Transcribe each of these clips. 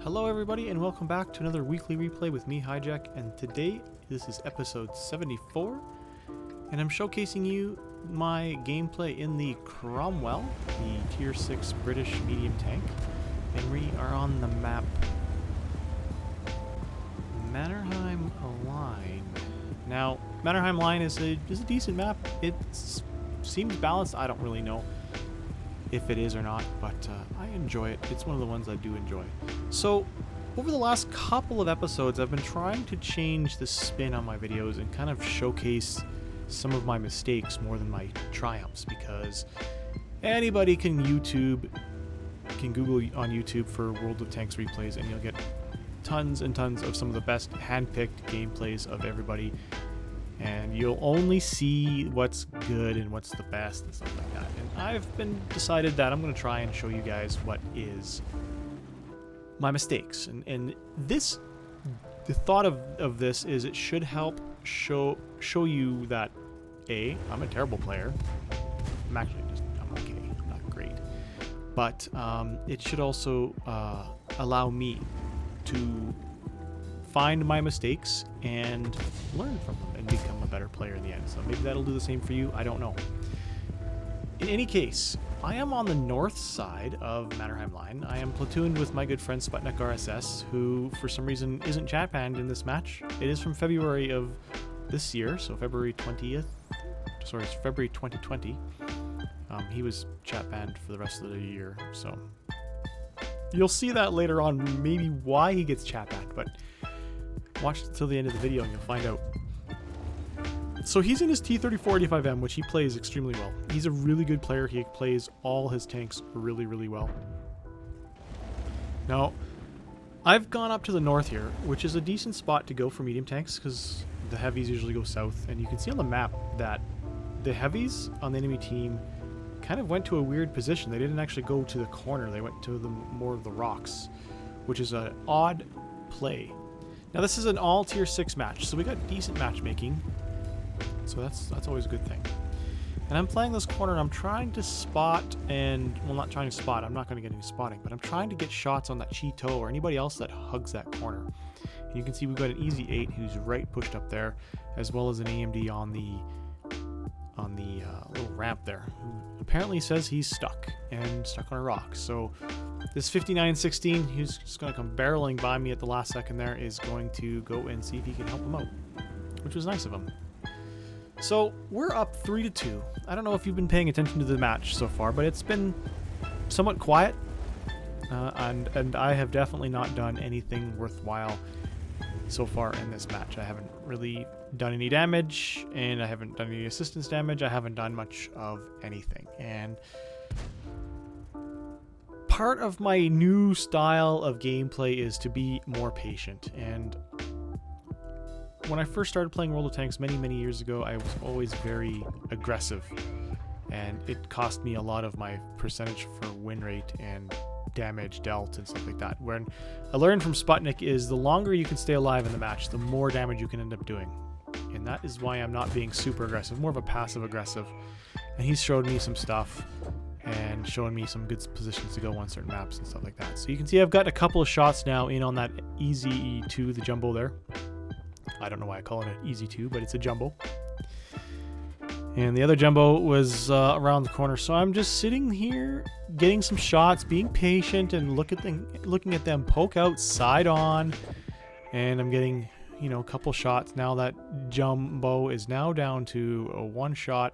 Hello everybody and welcome back to another weekly replay with me, Hijack, and today this is episode 74 and I'm showcasing you my gameplay in the Cromwell, the tier 6 British medium tank, and we are on the map Mannerheim Line. Now, Mannerheim Line is a decent map. It seems balanced. I don't really know if it is or not, but I enjoy it. It's one of the ones I do enjoy. So, over the last couple of episodes, I've been trying to change the spin on my videos and kind of showcase some of my mistakes more than my triumphs, because anybody can Google on YouTube for World of Tanks replays and you'll get tons and tons of some of the best hand-picked gameplays of everybody, and you'll only see what's good and what's the best and stuff like that. And I've been decided that I'm going to try and show you guys what is my mistakes, and this, the thought of this is it should help show you that I'm a terrible player. I'm okay, I'm not great, but it should also allow me to find my mistakes and learn from them and become a better player in the end. So maybe that'll do the same for you, I don't know. In any case, I am on the north side of Mannerheim Line. I am platooned with my good friend Sputnik RSS, who for some reason isn't chat banned in this match. It is from February of this year, so February 20th. Sorry, it's February 2020. He was chat banned for the rest of the year, so you'll see that later on, maybe why he gets chat banned, but watch until the end of the video and you'll find out. So he's in his T-34-85M, which he plays extremely well. He's a really good player. He plays all his tanks really, really well. Now, I've gone up to the north here, which is a decent spot to go for medium tanks, because the heavies usually go south, and you can see on the map that the heavies on the enemy team kind of went to a weird position. They didn't actually go to the corner. They went to more of the rocks, which is an odd play. Now, this is an all tier 6 match, so we got decent matchmaking. So that's always a good thing. And I'm playing this corner and I'm trying to spot well, not trying to spot, I'm not going to get any spotting, but I'm trying to get shots on that Cheeto or anybody else that hugs that corner. And you can see we've got an Easy 8 who's right pushed up there, as well as an AMD on the little ramp there, who apparently says he's stuck on a rock. So this 5916, who's just going to come barreling by me at the last second there, is going to go and see if he can help him out, which was nice of him. So we're up 3-2. I don't know if you've been paying attention to the match so far, but it's been somewhat quiet, and I have definitely not done anything worthwhile so far in this match. I haven't really done any damage, and I haven't done any assistance damage. I haven't done much of anything, and part of my new style of gameplay is to be more patient. And when I first started playing World of Tanks many years ago, I was always very aggressive, and it cost me a lot of my percentage for win rate and damage dealt and stuff like that. When I learned from Sputnik is the longer you can stay alive in the match, the more damage you can end up doing, and that is why I'm not being super aggressive, more of a passive aggressive. And he's showed me some stuff and showing me some good positions to go on certain maps and stuff like that. So you can see I've got a couple of shots now in on that Easy 2, the jumbo there. I don't know why I call it an Easy 2, but it's a jumbo. And the other jumbo was around the corner. So I'm just sitting here, getting some shots, being patient, and looking at them poke out side on. And I'm getting, a couple shots. Now that jumbo is now down to a 1 shot.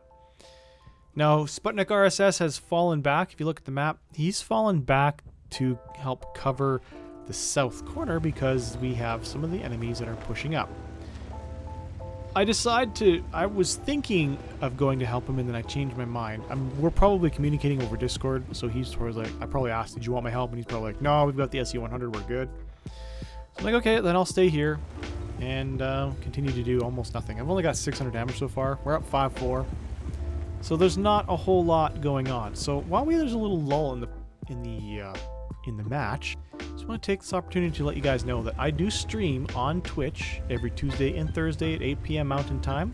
Now, Sputnik RSS has fallen back. If you look at the map, he's fallen back to help cover the south corner because we have some of the enemies that are pushing up. I was thinking of going to help him, and then I changed my mind. We're probably communicating over Discord, so he's towards like, I probably asked, did you want my help? And he's probably like, no, we've got the SE100, we're good. So I'm like, okay, then I'll stay here and continue to do almost nothing. I've only got 600 damage so far. We're up 5-4. So there's not a whole lot going on. So while there's a little lull in the match, I just want to take this opportunity to let you guys know that I do stream on Twitch every Tuesday and Thursday at 8 p.m. Mountain Time.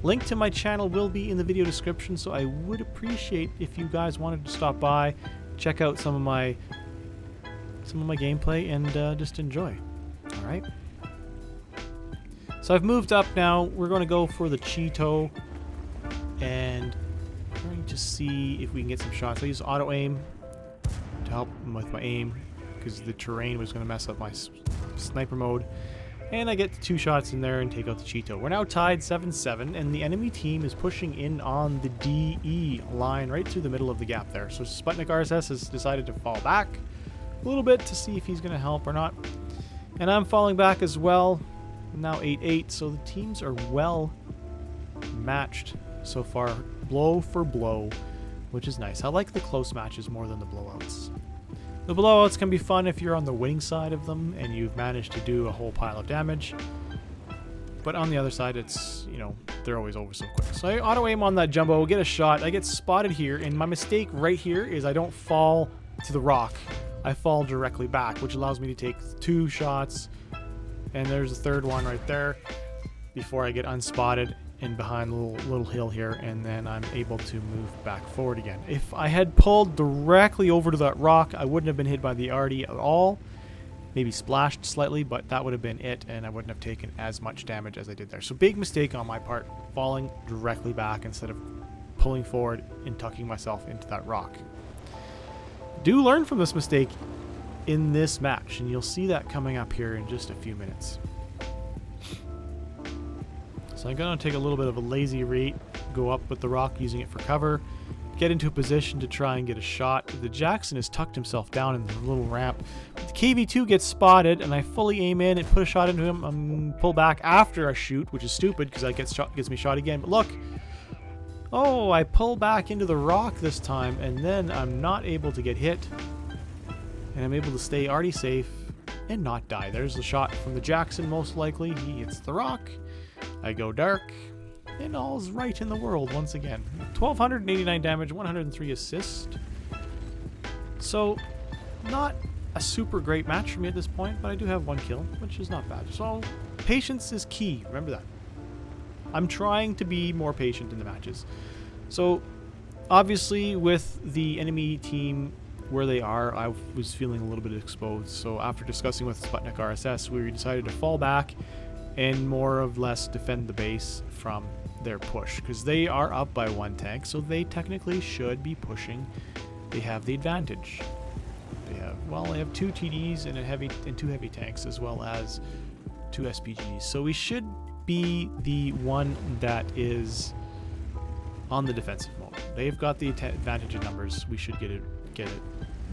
Link to my channel will be in the video description, so I would appreciate if you guys wanted to stop by, check out some of my gameplay, and just enjoy. All right. So I've moved up now. We're going to go for the Cheeto, and I'm going to see if we can get some shots. I use auto aim to help with my aim because the terrain was going to mess up my sniper mode. And I get 2 shots in there and take out the Cheeto. We're now tied 7-7, and the enemy team is pushing in on the DE line right through the middle of the gap there. So Sputnik RSS has decided to fall back a little bit to see if he's going to help or not. And I'm falling back as well. Now 8-8, so the teams are well matched so far, blow for blow, which is nice. I like the close matches more than the blowouts. The blowouts can be fun if you're on the winning side of them and you've managed to do a whole pile of damage. But on the other side, it's, you know, they're always over so quick. So I auto aim on that jumbo, get a shot. I get spotted here, and my mistake right here is I don't fall to the rock. I fall directly back, which allows me to take 2 shots. And there's a 3rd one right there before I get unspotted and behind a little hill here, and then I'm able to move back forward again. If I had pulled directly over to that rock, I wouldn't have been hit by the arty at all. Maybe splashed slightly, but that would have been it, and I wouldn't have taken as much damage as I did there. So big mistake on my part, falling directly back instead of pulling forward and tucking myself into that rock. Do learn from this mistake in this match, and you'll see that coming up here in just a few minutes. So I'm going to take a little bit of a lazy rate, go up with the rock using it for cover, get into a position to try and get a shot. The Jackson has tucked himself down in the little ramp. But the KV2 gets spotted, and I fully aim in and put a shot into him. I'm pull back after I shoot, which is stupid because that gets me shot again. But look, oh, I pull back into the rock this time, and then I'm not able to get hit. And I'm able to stay already safe and not die. There's the shot from the Jackson, most likely. He hits the rock. I go dark, and all's right in the world once again. 1,289 damage, 103 assist. So, not a super great match for me at this point, but I do have 1 kill, which is not bad. So, patience is key. Remember that. I'm trying to be more patient in the matches. So, obviously, with the enemy team where they are, I was feeling a little bit exposed. So, after discussing with Sputnik RSS, we decided to fall back and more or less defend the base from their push, because they are up by 1 tank, so they technically should be pushing. They have the advantage. They have 2 TDs and 2 heavy tanks, as well as 2 SPGs. So we should be the one that is on the defensive mode. They've got the advantage in numbers. We should get it.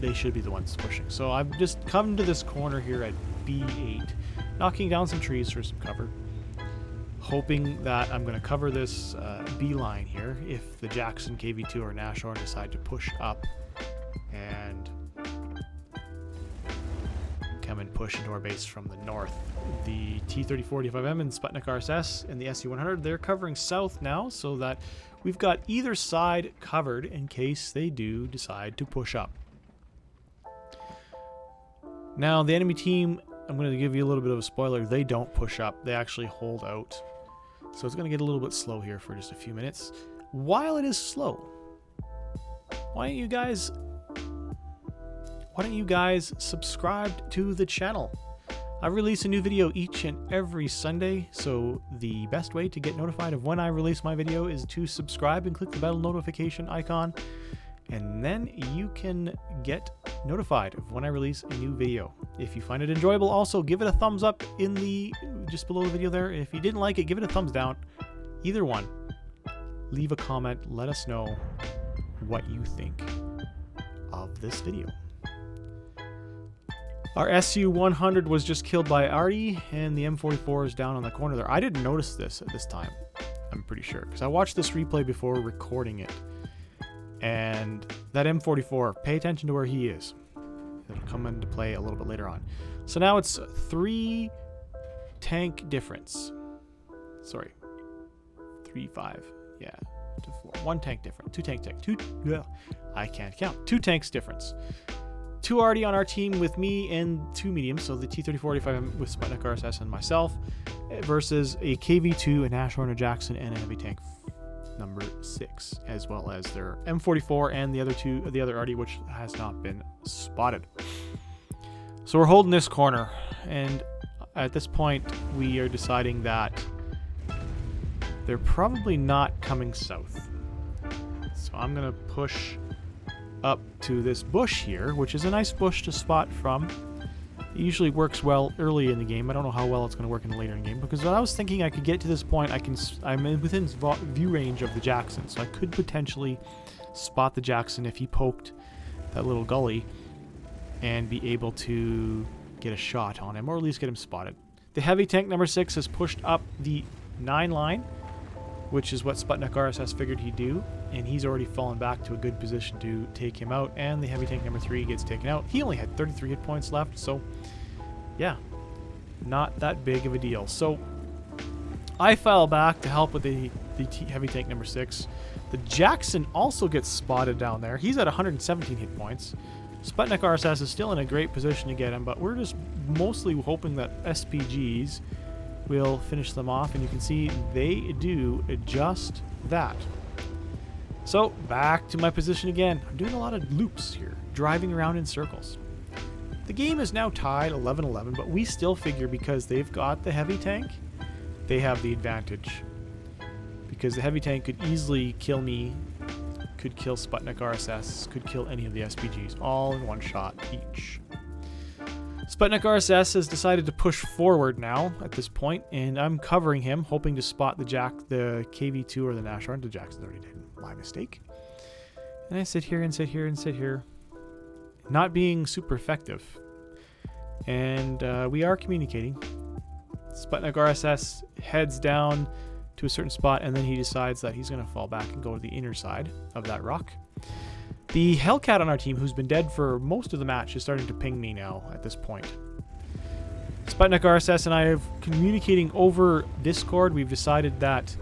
They should be the ones pushing. So I've just come to this corner here at B8, knocking down some trees for some cover, hoping that I'm going to cover this B line here if the Jackson, KV2, or Nashorn decide to push up and come and push into our base from the north. The T-3045M and Sputnik RSS and the SU-100, they're covering south now, so that we've got either side covered in case they do decide to push up. Now, the enemy team, I'm going to give you a little bit of a spoiler, they don't push up. They actually hold out. So it's going to get a little bit slow here for just a few minutes. While it is slow, why don't you guys subscribe to the channel? I release a new video each and every Sunday, so the best way to get notified of when I release my video is to subscribe and click the bell notification icon, and then you can get notified of when I release a new video. If you find it enjoyable, also give it a thumbs up in the just below the video there. If you didn't like it, give it a thumbs down. Either one. Leave a comment. Let us know what you think of this video. Our SU-100 was just killed by Artie, and the M44 is down on the corner there. I didn't notice this at this time, I'm pretty sure, because I watched this replay before recording it. And that M44, pay attention to where he is. It'll come into play a little bit later on. So now it's 3 tank difference. Sorry. 3-5. Yeah. 2-4. 1 tank difference. 2 tank. 2. Yeah. I can't count. 2 tanks difference. 2 already on our team with me and 2 mediums, so the T-34-85M with Sputnik RSS and myself, versus a KV-2, a Nashorn, a Jackson, and a heavy tank number 6, as well as their M44 and the other arty, which has not been spotted. So we're holding this corner, and at this point we are deciding that they're probably not coming south. So I'm gonna push up to this bush here, which is a nice bush to spot from. It usually works well early in the game. I don't know how well it's going to work in the later in the game, because I was thinking I could get to this point. I'm within view range of the Jackson, so I could potentially spot the Jackson if he poked that little gully and be able to get a shot on him, or at least get him spotted. The heavy tank number 6 has pushed up the 9 line, which is what Sputnik RSS figured he'd do, and he's already fallen back to a good position to take him out, and the heavy tank number 3 gets taken out. He only had 33 hit points left, so yeah, not that big of a deal. So I fell back to help with the heavy tank number 6. The Jackson also gets spotted down there. He's at 117 hit points. Sputnik RSS is still in a great position to get him, but we're just mostly hoping that SPGs will finish them off, and you can see they do just that. So back to my position again. I'm doing a lot of loops here, driving around in circles. The game is now tied 11-11, but we still figure because they've got the heavy tank, they have the advantage. Because the heavy tank could easily kill me, could kill Sputnik RSS, could kill any of the SPGs, all in one shot each. Sputnik RSS has decided to push forward now at this point, and I'm covering him, hoping to spot the KV-2 or the Nashorn. The Jackson's already dead. My mistake. And I sit here and sit here and sit here, not being super effective. And we are communicating. Sputnik RSS heads down to a certain spot, and then he decides that he's going to fall back and go to the inner side of that rock. The Hellcat on our team, who's been dead for most of the match, is starting to ping me now at this point. Sputnik RSS and I are communicating over Discord. We've decided that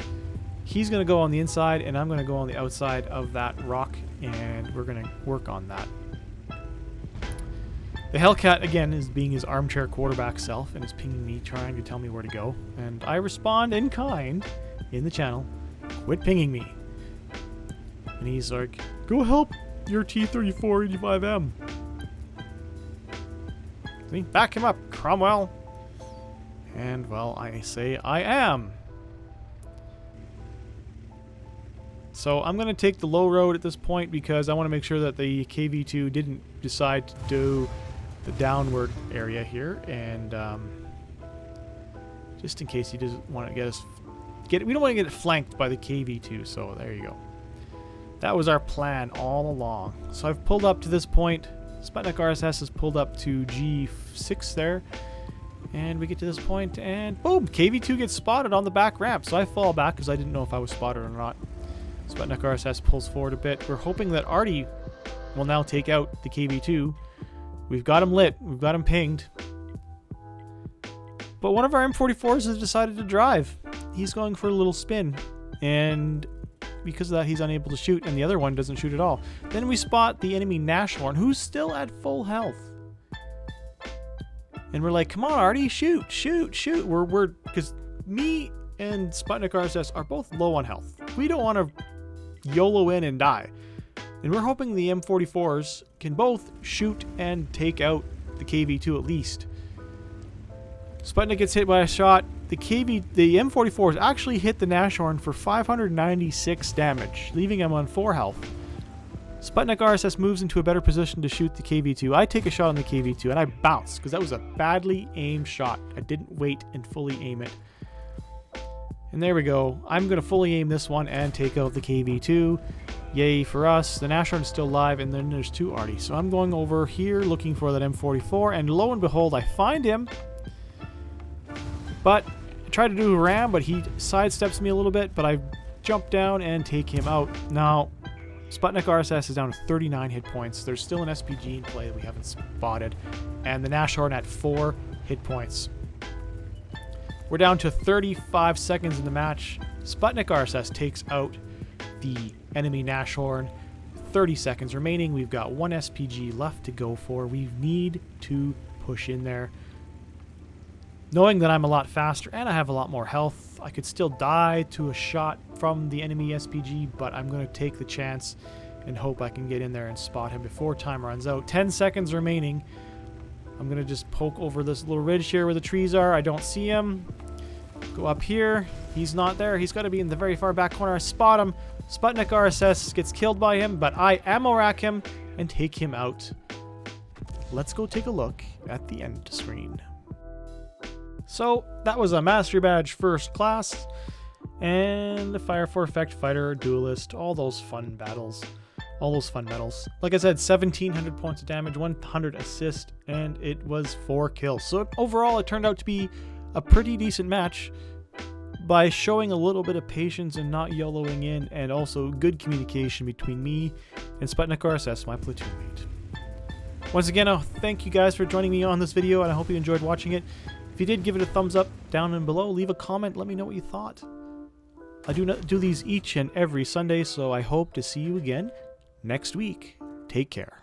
he's going to go on the inside and I'm going to go on the outside of that rock, and we're going to work on that. The Hellcat, again, is being his armchair quarterback self and is pinging me, trying to tell me where to go. And I respond in kind in the channel, quit pinging me. And he's like, go help your T-34-85M. Back him up, Cromwell. And, well, I say I am. So I'm going to take the low road at this point because I want to make sure that the KV-2 didn't decide to do the downward area here. And just in case he doesn't want to get us... we don't want to get flanked by the KV-2, so there you go. That was our plan all along. So I've pulled up to this point. Sputnik RSS has pulled up to G6 there. And we get to this point, and boom! KV-2 gets spotted on the back ramp. So I fall back because I didn't know if I was spotted or not. Sputnik RSS pulls forward a bit. We're hoping that Artie will now take out the KV-2. We've got him lit. We've got him pinged. But one of our M44s has decided to drive. He's going for a little spin. And because of that, he's unable to shoot, and the other one doesn't shoot at all. Then we spot the enemy Nashorn, who's still at full health. And we're like, come on, Artie, shoot, shoot, shoot. Because me and Sputnik RSS are both low on health. We don't want to YOLO in and die. And we're hoping the M44s can both shoot and take out the KV-2 at least. Sputnik gets hit by a shot. The M44s actually hit the Nashorn for 596 damage, leaving him on 4 health. Sputnik RSS moves into a better position to shoot the KV-2. I take a shot on the KV-2 and I bounce because that was a badly aimed shot. I didn't wait and fully aim it. And there we go. I'm going to fully aim this one and take out the KV-2. Yay for us. The Nashorn is still alive, and then there's 2 Arties. So I'm going over here looking for that M44, and lo and behold, I find him. But I try to do a ram, but he sidesteps me a little bit, but I jump down and take him out. Now, Sputnik RSS is down to 39 hit points. There's still an SPG in play that we haven't spotted, and the Nashorn at 4 hit points. We're down to 35 seconds in the match. Sputnik RSS takes out the enemy Nashorn 30 seconds remaining. We've got 1 SPG left to go for. We need to push in there. Knowing that I'm a lot faster and I have a lot more health, I could still die to a shot from the enemy SPG, but I'm going to take the chance and hope I can get in there and spot him before time runs out. 10 seconds remaining. I'm going to just poke over this little ridge here where the trees are. I don't see him. Go up here. He's not there. He's got to be in the very far back corner. I spot him. Sputnik RSS gets killed by him, but I ammo rack him and take him out. Let's go take a look at the end screen. So that was a Mastery Badge First Class and the Fire for Effect Fighter, Duelist, all those fun battles, all those fun medals. Like I said, 1,700 points of damage, 100 assist, and it was 4 kills. So overall, it turned out to be a pretty decent match by showing a little bit of patience and not YOLOing in, and also good communication between me and Sputnik RSS, my platoon mate. Once again, thank you guys for joining me on this video, and I hope you enjoyed watching it. If you did, give it a thumbs up down and below. Leave a comment. Let me know what you thought. I do these each and every Sunday, so I hope to see you again next week. Take care.